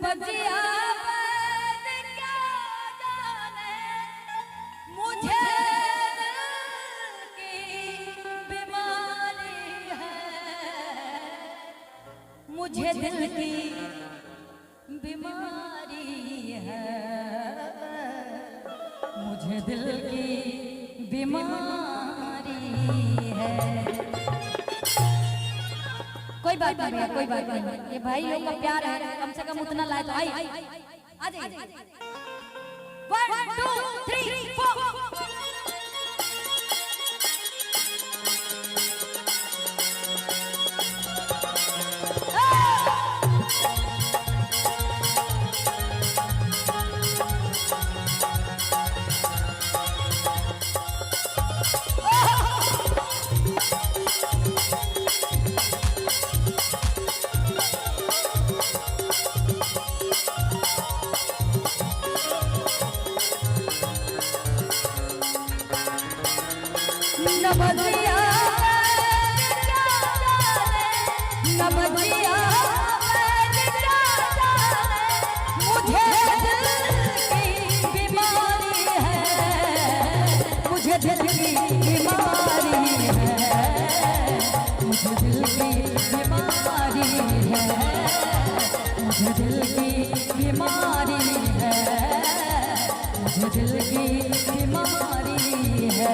बजिया क्या जाने मुझे की बीमारी है, मुझे दिल की बीमारी है, मुझे दिल की बीमारी है। कोई बात नहीं भैया, कोई बात नहीं, ये भाई लोग का प्यार है, कम से कम उतना लाए तो आई आ जाइए। 1 2 3 4 नबजिया नबजिया मुझे दिल की बीमारी है, मुझे दिल की बीमारी है, मुझे दिल की बीमारी है, मुझे दिल की बीमारी है, मुझे दिल की बीमारी है।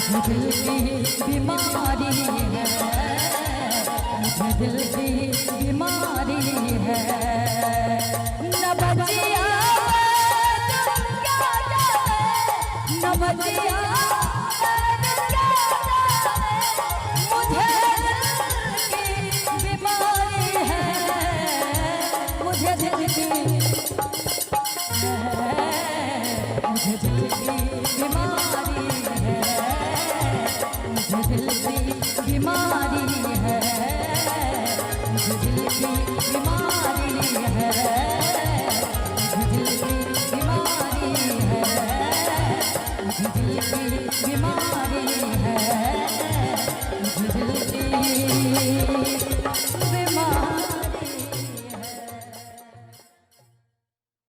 मुझे दिल की बीमारी है, मुझे दिल की बीमारी है। नबजिया क्या जाने, नबजिया मुझे दिल की बीमारी है, मुझे दिल की मुझे दिल की बीमारी है, मुझे दिल की बीमारी